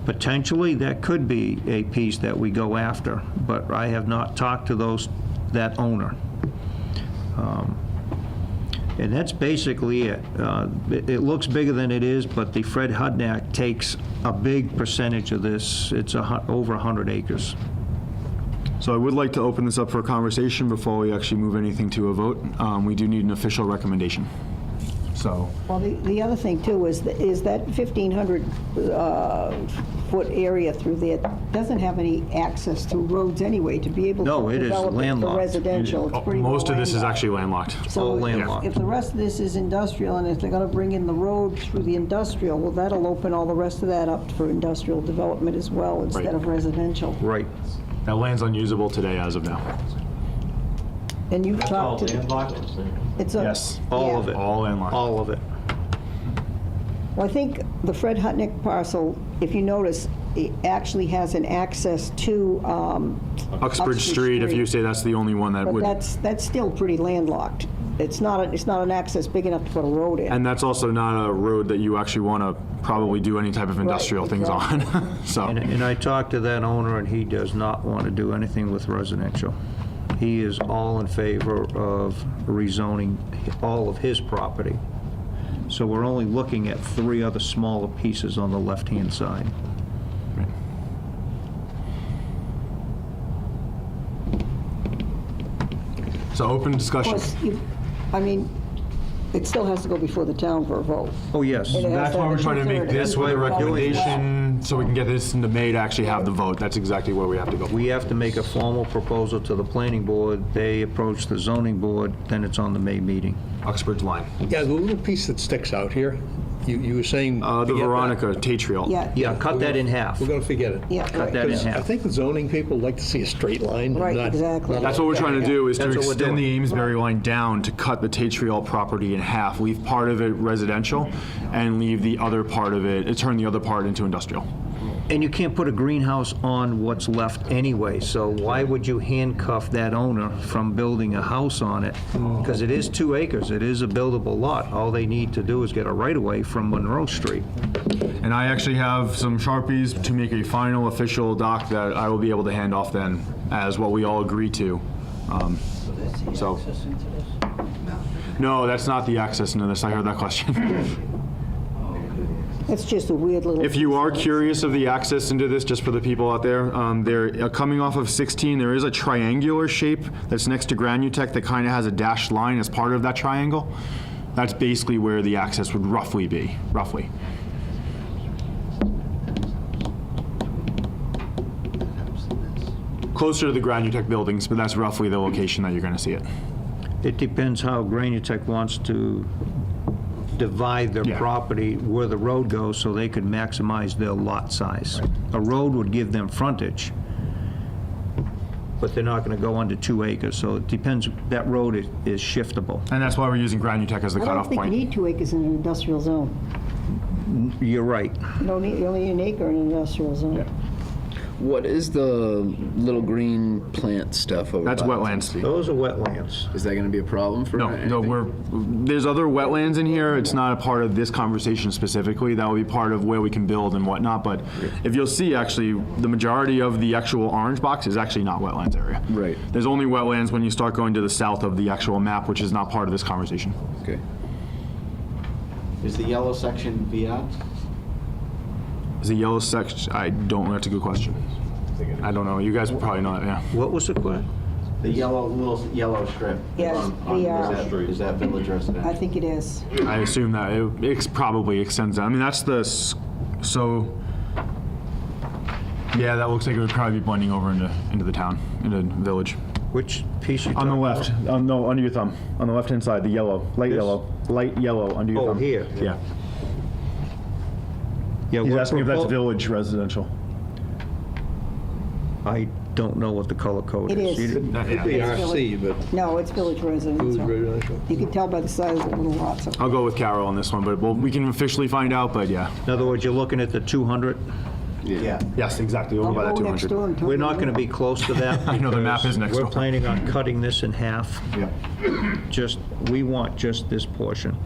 Potentially, that could be a piece that we go after, but I have not talked to that owner. And that's basically it. It looks bigger than it is, but the Fred Hudnak takes a big percentage of this. It's over 100 acres. So I would like to open this up for a conversation before we actually move anything to a vote. We do need an official recommendation. So, Well, the other thing too is that 1,500 foot area through there doesn't have any access to roads anyway to be able No, to it is develop it for landlocked. residential. It's pretty well most of this is landlocked. actually landlocked. So all if- landlocked. If the rest of this is industrial, and if they're gonna bring in the road through the industrial, well, that'll open all the rest of that up for industrial development as well, instead Right. of residential. Right. That land's unusable today as of now. And you've That's all talked to... landlocked? It's a- Yes. All yeah. of it. All landlocked. All of it. Well, I think the Fred Hutnick parcel, if you notice, it actually has an access to, Uxbridge Street, if you say that's the only one that but would, that's still pretty landlocked. It's not an access big enough to put a road in. and that's also not a road that you actually want to probably do any type of industrial things on. So, And I talked to that owner, and he does not want to do anything with residential. He is all in favor of rezoning all of his property. So we're only looking at 3 other smaller pieces on the left-hand side. so open Of discussion. course, I mean, it still has to go before the town for a vote. Oh, yes. It has That's to why have we're a trying to make two-thirds. this with a That's why we're doing it. recommendation, so we can get this into May to actually have the vote. That's exactly where we have to go. We have to make a formal proposal to the planning board. They approach the zoning board, then it's on the May meeting. Uxbridge line. Yeah, the little piece that sticks out here, you were saying... The forget that. Veronica Tatriel. Yeah, Yeah, cut that in half. We're going to forget it. yeah, Cut that in right. I half. think the zoning people like to see a straight line. and Right, not- exactly. That's what we're trying to do, is to That's what we're extend the doing. Amesbury line down to cut the Tatriel property in half, leave part of it residential, and leave the other part of it, turn the other part into industrial. And you can't put a greenhouse on what's left anyway, so why would you handcuff that owner from building a house on it? Because it is 2 acres, it is a buildable lot. All they need to do is get a right-of-way from Monroe Street. And I actually have some Sharpies to make a final official doc that I will be able to hand off then, as what we all agree to. So, no, that's not the access into this, I heard that question. It's just a weird little... If you are curious of the access into this, just for the people out there, they're coming off of 16, there is a triangular shape that's next to Granutech that kind of has a dashed line as part of that triangle. That's basically where the access would roughly be, roughly. Closer to the Granutech buildings, but that's roughly the location that you're going to see it. It depends how Granutech wants to divide their Yeah. property where the road goes so they could maximize their lot size. A road would give them frontage, but they're not gonna go under 2 acres, so it depends, that road is shiftable. And that's why we're using Granutech as the I don't cutoff think you point. need 2 acres in an industrial zone. You're right. You don't need, you only need an acre in an industrial zone. What is the little green plant stuff over That's by wetlands. Street? Those are wetlands. Is that going to be a problem for No, anything? there's other wetlands in here. It's not a part of this conversation specifically. That will be part of where we can build and whatnot. But if you'll see, actually, the majority of the actual orange box is actually not wetlands area. Right. There's only wetlands when you start going to the south of the actual map, which is not part of this conversation. Okay. Is the yellow section VR? Is the yellow section, I don't know, that's a good question. I don't know. You guys would probably know that, yeah. What was the question? The little yellow strip? Yes, on- VR. Is that village residential? I think it is. I assume that it probably extends out. I mean, that's so, yeah, that looks like it would probably be blending over into the town, into the village. Which piece you On talking the about? left, no, under your thumb, on the left-hand side, the yellow, light yellow under your Oh, thumb. here. Yeah. Yeah, He's we're asking if that's propo- village residential. I don't know what the color code It is. is. You- It'd be RC, but No, it's village residential. residential. You can tell by the size of the little lots. I'll go with Carol on this one, but we can officially find out, but yeah. In other words, you're looking at the 200 Yeah. Yes, exactly, over by I'll that go next 200. door and tell We're you not going to that. be close to that. I know the map is next We're door. planning on cutting this in half. Yep. We want just this portion.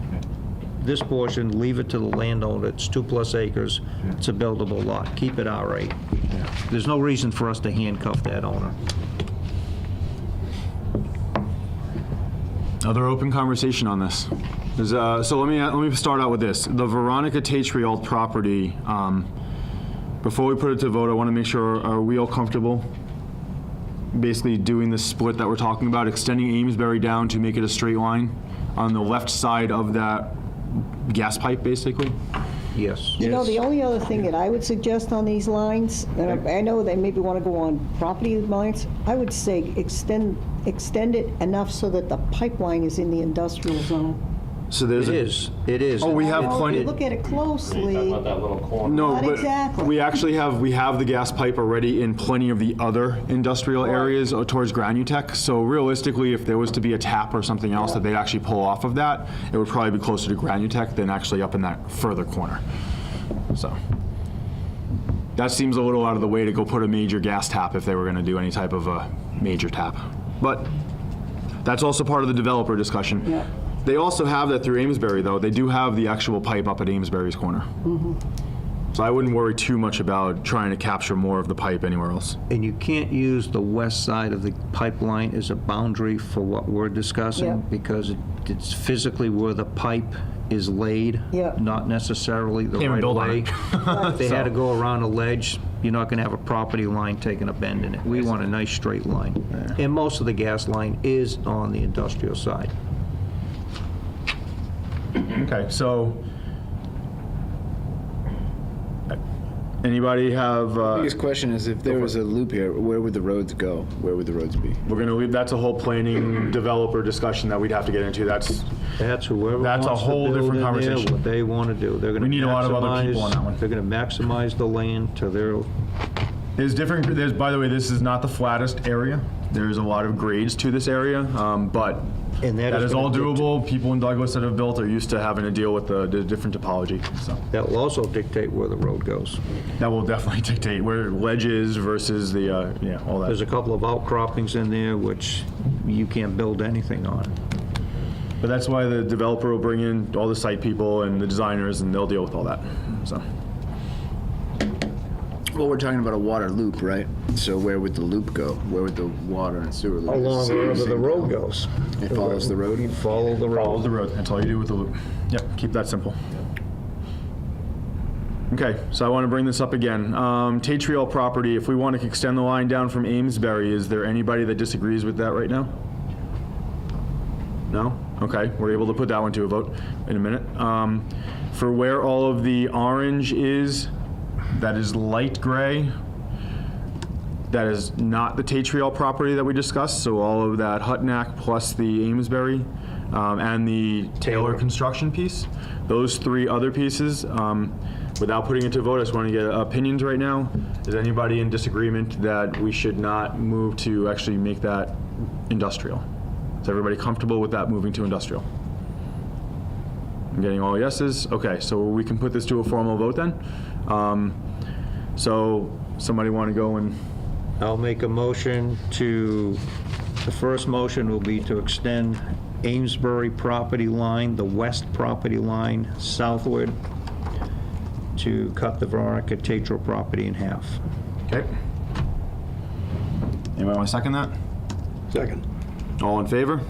This portion, leave it to the landowner, it's 2+ acres, it's a buildable lot, keep it R8. There's no reason for us to handcuff that owner. Other open conversation on this? So let me start out with this. The Veronica Tatriel property, before we put it to vote, I want to make sure, are we all comfortable basically doing the split that we're talking about, extending Amesbury down to make it a straight line on the left side of that gas pipe, basically? Yes. You know, the only other thing that I would suggest on these lines, and I know they maybe want to go on property lines, I would say extend it enough so that the pipeline is in the industrial zone. So there's It is. Oh, we have Now, if plenty. you look at it Talking closely, about that little corner. No, Not but exactly. we actually have the gas pipe already in plenty of the other industrial areas towards Granutech. So realistically, if there was to be a tap or something else that they'd actually pull off of that, it would probably be closer to Granutech than actually up in that further corner. So that seems a little out of the way to go put a major gas tap if they were going to do any type of a major tap. But that's also part of the developer discussion. Yeah. They also have that through Amesbury, though. They do have the actual pipe up at Amesbury's corner. So I wouldn't worry too much about trying to capture more of the pipe anywhere else. And you can't use the west side of the pipeline as a boundary for what we're discussing, Yeah. because it's physically where the pipe is laid, Yeah. not necessarily the Can't even right build of on way. it. If they had to go around a ledge, you're not going to have a property line taking a bend in it. We want a nice straight line. And most of the gas line is on the industrial side. Okay, so anybody have? Biggest question is, if there was a loop here, where would the roads go? Where would the roads be? We're going to leave. That's a whole planning developer discussion that we'd have to get into. That's Whoever That's a wants to whole build different in there, conversation. what they want to do. They're going to We need a lot of other people on that one. They're going to maximize the land to their, there's different. There's, by the way, this is not the flattest area. There's a lot of grades to this area, but And that that is is all gonna doable. People in Douglas that have built are used to having to deal with the different topology. So that will also dictate where the road goes. that will definitely dictate where ledge is versus the all that. There's a couple of outcroppings in there which you can't build anything on. But that's why the developer will bring in all the site people and the designers, and they'll deal with all that. So Well, we're talking about a water loop, right? So where would the loop go? Where would the water and sewer loop? Along Same- wherever the same road go. goes. It follows the road? You follow the follow road. the road. That's all you do with the loop. Yep, keep that simple. Okay, so I want to bring this up again. Tatriel property, if we want to extend the line down from Amesbury, is there anybody that disagrees with that right now? No? Okay, we're able to put that one to a vote in a minute. For where all of the orange is, that is light gray. That is not the Tatriel property that we discussed, so all of that Hutnack plus the Amesbury and the Taylor construction piece. Those three other pieces, without putting it to vote, I just want to get opinions right now. Is anybody in disagreement that we should not move to actually make that industrial? Is everybody comfortable with that moving to industrial? I'm getting all yeses. Okay, so we can put this to a formal vote then. So somebody want to go and, I'll make a motion to, the first motion will be to extend Amesbury property line, the west property line southward, to cut the Veronica Tatro property in half. okay. Anybody want to second that? Second. All in favor?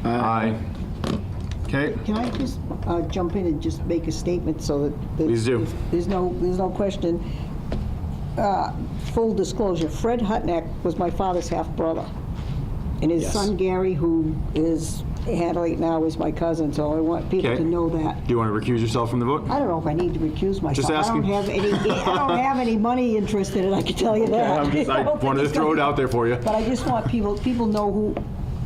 Aye. Okay, can I just jump in and just make a statement so that Please do. there's no question. Full disclosure, Fred Hutnack was my father's half-brother. And his Yes. son Gary, who is handling it now, is my cousin, so I want people Okay. to know that. do you want to recuse yourself from the vote? I don't know if I need to recuse myself. Just asking. I don't have any money interest in it, I can tell you that. I wanted to throw it out there for you. But I just want people know who,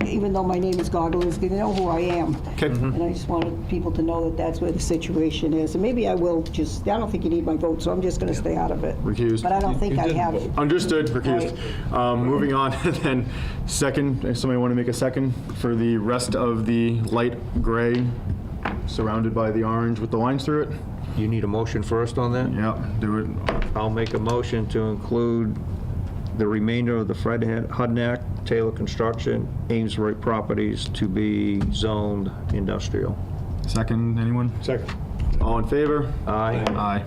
even though my name is Goggles, they know who I am. Okay. And I just wanted people to know that that's where the situation is. And maybe I will just, I don't think you need my vote, so I'm just going to stay out of it. Recused. But I don't think I have it. Understood, recused. Moving on, then, second, if somebody want to make a second for the rest of the light gray surrounded by the orange with the lines through it? You need a motion first on that? Yep, do it. I'll make a motion to include the remainder of the Fred Hudnack, Taylor Construction, Amesbury properties to be zoned industrial. Second, anyone? Second. All in favor? Aye. Aye.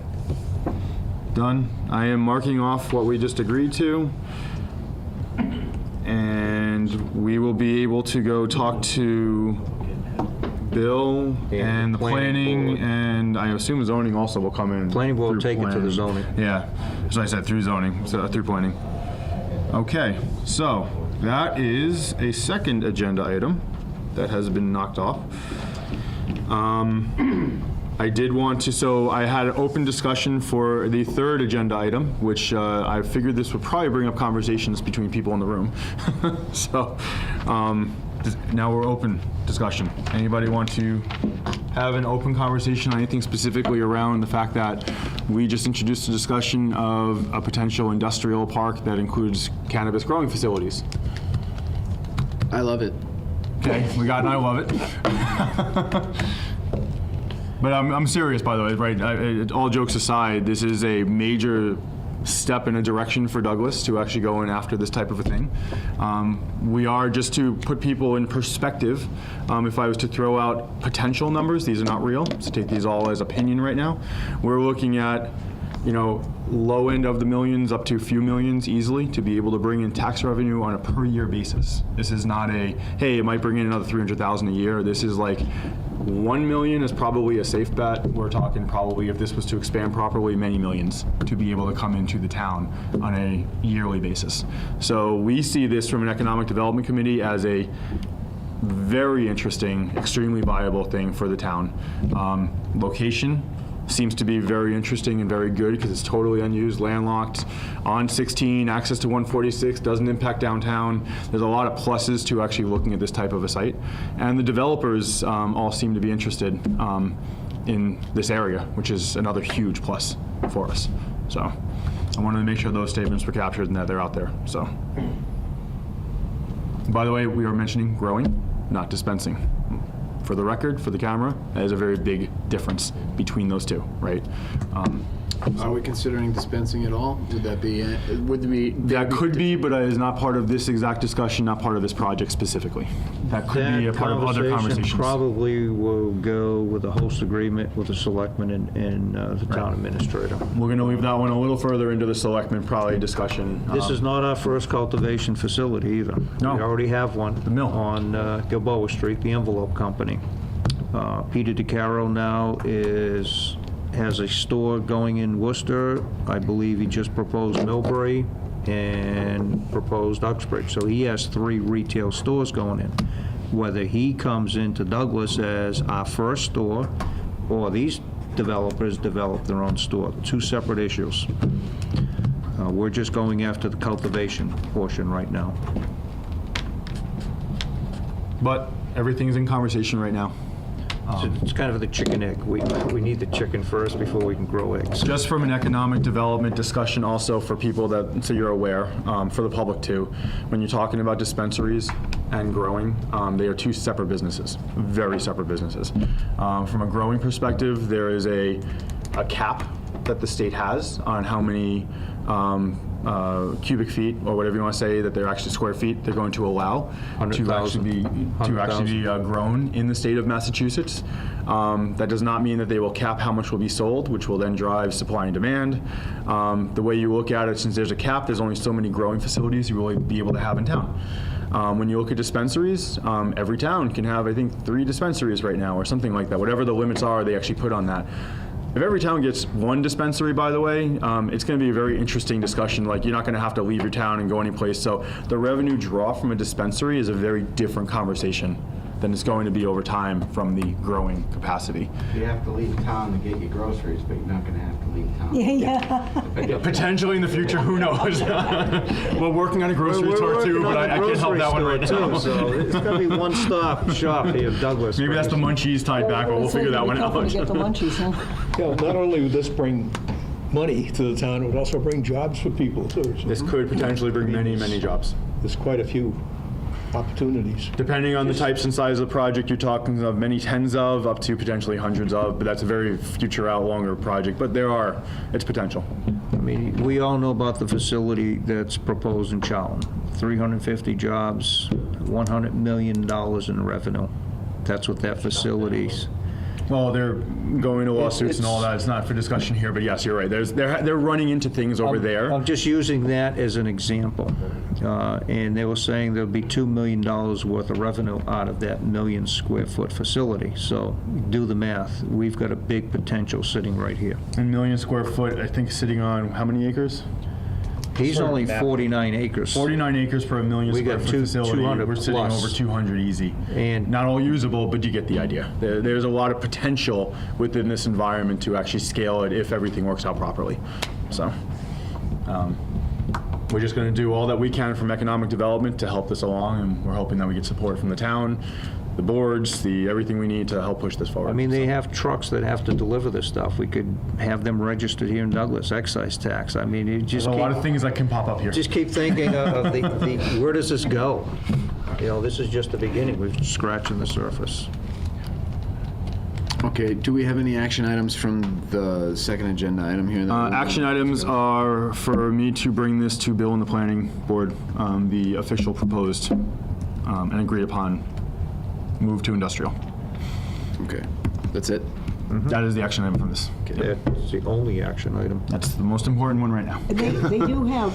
Done. I am marking off what we just agreed to. And we will be able to go talk to Bill and the planning, board. and I assume zoning also will come in. Planning board will through take it to the planning. zoning. Yeah, as I said, through zoning, so through planning. Okay, so that is a second agenda item that has been knocked off. I did want to, so I had an open discussion for the third agenda item, which I figured this would probably bring up conversations between people in the room. So now we're open discussion. Anybody want to have an open conversation on anything specifically around the fact that we just introduced a discussion of a potential industrial park that includes cannabis growing facilities? I love it. Okay, we got an I love it. But I'm serious, by the way, right? All jokes aside, this is a major step in a direction for Douglas to actually go in after this type of a thing. We are, just to put people in perspective, if I was to throw out potential numbers, these are not real, so take these all as opinion right now. We're looking at, low end of the millions up to a few millions easily to be able to bring in tax revenue on a per year basis. This is not a, hey, it might bring in another 300,000 a year. This is like 1 million is probably a safe bet. We're talking probably, if this was to expand properly, many millions to be able to come into the town on a yearly basis. So we see this from an economic development committee as a very interesting, extremely viable thing for the town. Location seems to be very interesting and very good because it's totally unused, landlocked, on 16, access to 146, doesn't impact downtown. There's a lot of pluses to actually looking at this type of a site. And the developers all seem to be interested in this area, which is another huge plus for us. So I wanted to make sure those statements were captured and that they're out there. So, by the way, we are mentioning growing, not dispensing. For the record, for the camera, that is a very big difference between those two, right? Are we considering dispensing at all? Would that be, That could be, but it is not part of this exact discussion, not part of this project specifically. That could be a part of other conversations. Probably will go with a host agreement with the selectmen and the town administrator. We're going to leave that one a little further into the selectmen probably discussion. This is not our first cultivation facility either. No. We already have one. The mill. On Gilboa Street, the Envelope Company. Peter DeCaro now has a store going in Worcester. I believe he just proposed Millbury and proposed Uxbridge. So he has 3 retail stores going in. Whether he comes into Douglas as our first store or these developers develop their own store, 2 separate issues. We're just going after the cultivation portion right now. But everything's in conversation right now. So it's kind of the chicken egg. We need the chicken first before we can grow eggs. Just from an economic development discussion also for people that, so you're aware, for the public too, when you're talking about dispensaries and growing, they are 2 separate businesses, very separate businesses. From a growing perspective, there is a cap that the state has on how many cubic feet, or whatever you want to say, that they're actually square feet they're going to allow to actually be grown in the state of Massachusetts. That does not mean that they will cap how much will be sold, which will then drive supply and demand. The way you look at it, since there's a cap, there's only so many growing facilities you will be able to have in town. When you look at dispensaries, every town can have, I think, 3 dispensaries right now, or something like that. Whatever the limits are, they actually put on that. If every town gets 1 dispensary, by the way, it's going to be a very interesting discussion. Like, you're not going to have to leave your town and go anyplace. So the revenue draw from a dispensary is a very different conversation than it's going to be over time from the growing capacity. You have to leave town to get your groceries, but you're not gonna have to leave town. Yeah. Potentially in the future, who knows? We're working on a grocery store too, but I can't help that one right now. So it's going to be one-stop shop here in Douglas. Maybe that's the munchies tied back, but we'll figure that one out. Get the munchies, huh? Yeah, not only would this bring money to the town, it would also bring jobs for people too. So This could potentially bring many, many jobs. there's quite a few opportunities. Depending on the types and size of the project, you're talking of many tens of, up to potentially hundreds of, but that's a very future out, longer project, but it's potential. I mean, we all know about the facility that's proposed in Charlton. 350 jobs, $100 million in revenue. That's what that facility's. Well, they're going to lawsuits and all that. It's not for discussion here, but yes, you're right. They're running into things over there. I'm just using that as an example. And they were saying there'll be $2 million worth of revenue out of that million-square-foot facility. So do the math. We've got a big potential sitting right here. And million square foot, I think, sitting on how many acres? He's only 49 acres. 49 acres per a million We square got foot facility. 200 We're sitting plus. over 200 easy. And- not all usable, but you get the idea. There's a lot of potential within this environment to actually scale it if everything works out properly. So we're just going to do all that we can from economic development to help this along, and we're hoping that we get support from the town, the boards, everything we need to help push this forward. I mean, they have trucks that have to deliver this stuff. We could have them registered here in Douglas, excise tax. I mean, you just There's a lot keep, of things that can pop up here. just keep thinking of the where does this go? You know, this is just the beginning. We're scratching the surface. Okay, do we have any action items from the second agenda item here? that we're Action gonna items discuss? are for me to bring this to Bill and the Planning Board, the official proposed and agreed upon move to industrial. Okay, that's it? That is the action item from this. That's the only action item. That's the most important one right now. And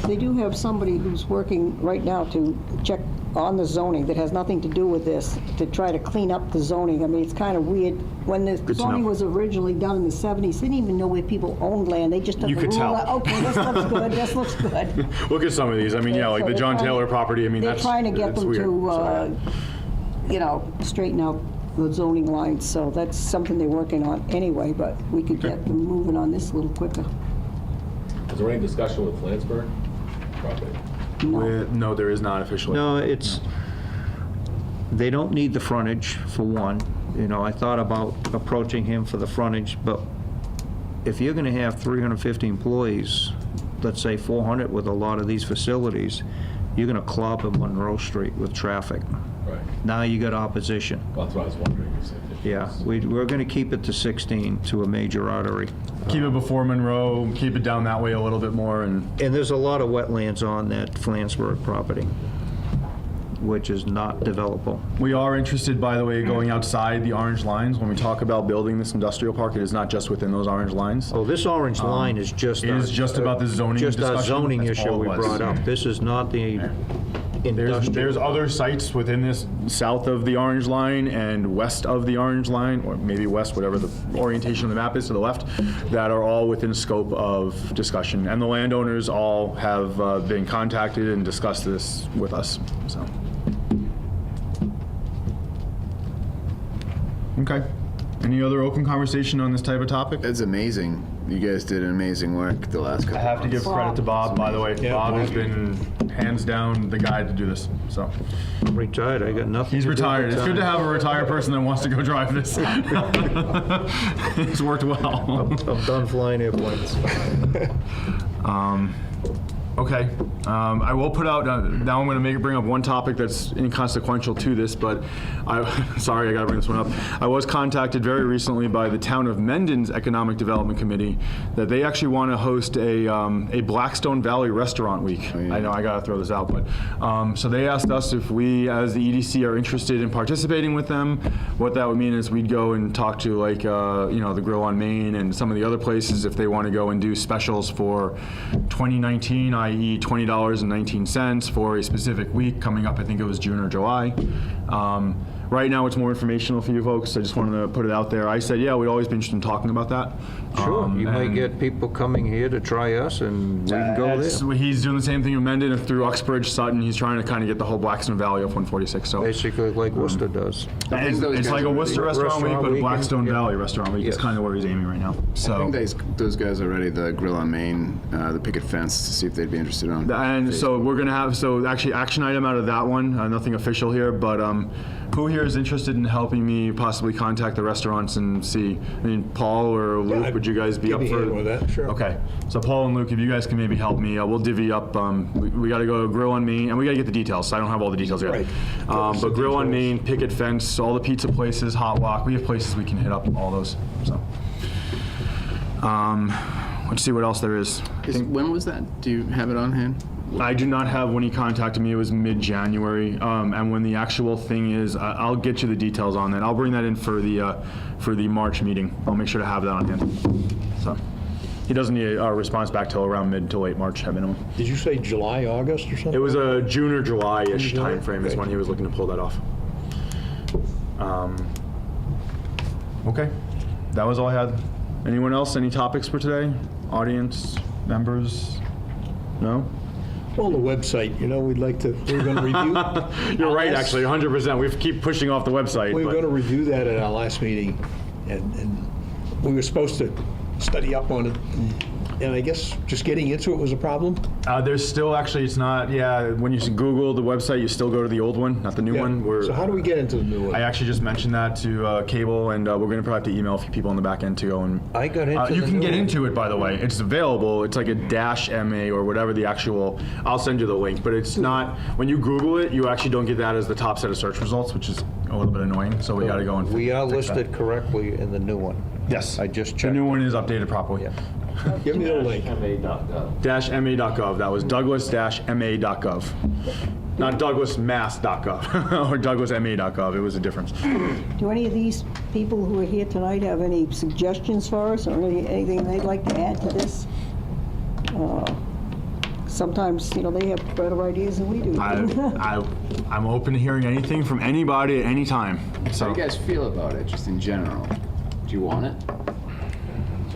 they do have somebody who's working right now to check on the zoning that has nothing to do with this, to try to clean up the zoning. I mean, it's kind of weird. When the to zoning know. was originally done in the 70s, they didn't even know where people owned land. They just took You the could rule tell. out, okay, this looks good, this looks good. Look at some of these. I mean, yeah, like the So John they're trying- Taylor property. I mean, They're that's trying to get it's them weird. to, straighten out the zoning lines, so that's something they're working on anyway, but we could get them moving on this a little quicker. Is there any discussion with Flansburgh property? No, there is not officially. No, it's, they don't need the frontage, for one. You know, I thought about approaching him for the frontage, but if you're gonna have 350 employees, let's say 400 with a lot of these facilities, you're gonna clog up Monroe Street with traffic. Right. Now you got opposition. Well, that's what I was wondering. Yeah, we're gonna keep it to 16 to a major artery. Keep it before Monroe. Keep it down that way a little bit more, and And there's a lot of wetlands on that Flansburgh property, which is not developable. we are interested, by the way, going outside the orange lines. When we talk about building this industrial park, it is not just within those orange lines. Oh, this orange line is just. it is just about the zoning Just our discussion. zoning That's issue all it we was. brought up. This is not the industrial. There's other sites within this, south of the orange line and west of the orange line, or maybe west, whatever the orientation of the map is to the left, that are all within scope of discussion. And the landowners all have been contacted and discussed this with us, so. Okay. Any other open conversation on this type of topic? That's amazing. You guys did an amazing work the last couple I have to give credit to Bob, by the way. Bob has been hands down the guy to do this, so. I'm retired, I got nothing. He's to do retired. with It's good to have a retired person that wants to go drive this. It's worked well. I'm done flying airplanes. Okay. I will put out, now I'm going to bring up one topic that's inconsequential to this, but sorry, I got to bring this one up. I was contacted very recently by the Town of Mendon's Economic Development Committee that they actually want to host a Blackstone Valley Restaurant Week. yeah. I know I got to throw this out, but so they asked us if we, as the EDC, are interested in participating with them. What that would mean is we'd go and talk to like, the Grill on Main and some of the other places if they want to go and do specials for 2019, i.e. $20.19 for a specific week coming up. I think it was June or July. Right now, it's more informational for you folks. I just wanted to put it out there. I said, yeah, we'd always be interested in talking about that. Sure, you might and get people coming here to try us, and we can go that's- there. He's doing the same thing in Mendon and through Uxbridge, Sutton. He's trying to kind of get the whole Blackstone Valley up 146. So Basically like Worcester does. it's those guys like a are Worcester ready. Restaurant Week, Restaurant but a Week, Blackstone yeah. Valley Restaurant Week is Yes. kind of where he's aiming right now. I So. think those guys are ready, the Grill on Main, the picket fence, to see if they'd be interested on. And so we're going to have, actually action item out of that one, nothing official here, but who here here is interested in helping me possibly contact the restaurants and see, I mean, Paul or Luke, I'd would you guys be give up you a for? hand with that, sure. Okay, so Paul and Luke, if you guys can maybe help me, we'll divvy up, we gotta go Grill on Main, and we gotta get the details, so I don't have all the details yet. Right. Give us But the Grill on details. Main, Picket Fence, all the pizza places, Hot Walk, we have places we can hit up, all those, so. Let's see what else there is. When was that? Do you have it on hand? I do not have when he contacted me. It was mid-January, and when the actual thing is, I'll get you the details on that. I'll bring that in for the March meeting. I'll make sure to have that on hand. So he doesn't need a response back till around mid to late March at minimum. Did you say July, August, or something? It was a June or July-ish July? time frame is Okay. when he was looking to pull that off. Okay, that was all I had. Anyone else? Any topics for today? Audience members? No. Well, the website, we'd like to, we're going to review. You're right, actually, 100%. We keep pushing off the website. We were but- going to review that at our last meeting, and we were supposed to study up on it, and I guess just getting into it was a problem. There's still, actually, it's not, yeah, when you Google the website, you still go to the old one, not the new Yeah. one. So how do we get into the new one? I actually just mentioned that to Cable, and we're going to probably have to email a few people on the back end to go and... I got into You the can new get one. into it, by the way. It's available. It's like a -MA or whatever the actual... I'll send you the link, but it's not... When you Google it, you actually don't get that as the top set of search results, which is a little bit annoying, so we got to go and We are fix that. listed correctly in the new one. Yes. I just The checked. new one is updated properly. Yeah. Give me the link. ma.gov. -ma.gov. That was Douglas-ma.gov. Not douglasmass.gov or douglasma.gov. It was a difference. Do any of these people who are here tonight have any suggestions for us, or anything they'd like to add to this? Sometimes, they have better ideas than we do. I'm open to hearing anything from anybody at any time. How So do you guys feel about it, just in general? Do you want it?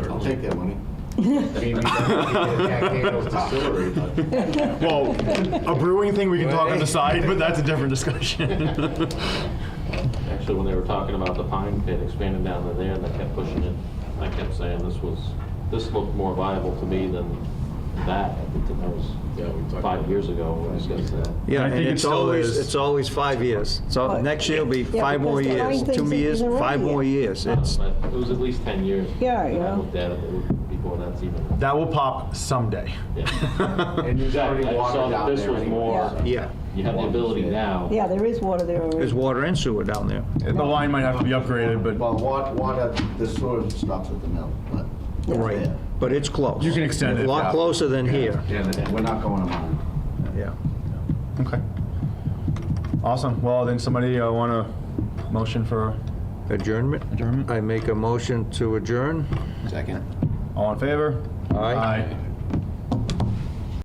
I'll take that money. Maybe Jack Daniel's distillery, but well, a brewing thing we can talk on the side, but that's a different discussion. Actually, when they were talking about the Pine Pit expanding down to there, and they kept pushing it, I kept saying this looked more viable to me than that. I think that was Yeah, we talked 5 about years ago when we discussed that. Yeah, I and think it it's still always, is. it's always 5 years. So But- next year will be Yeah, 5 more because they're years, doing 2 things years, in a 5 more row. years. But It's, it was at least 10 years. Yeah, when yeah. I looked at it before that's even. That will pop someday. Yeah. and there's already I water saw that down this there was anyway, more, so- yeah, you have the ability now. Yeah, there is water there already. there's water and sewer down there. The line might have to be upgraded, but Well, water, the sewer stops at the mill, but. Right. But it's close. You can extend it, A lot yeah. closer than here. Yeah, we're not going to mine. Yeah. okay. Awesome. Well, then somebody want a motion for Adjournment? adjournment? I make a motion to adjourn. Second. All in favor? Aye.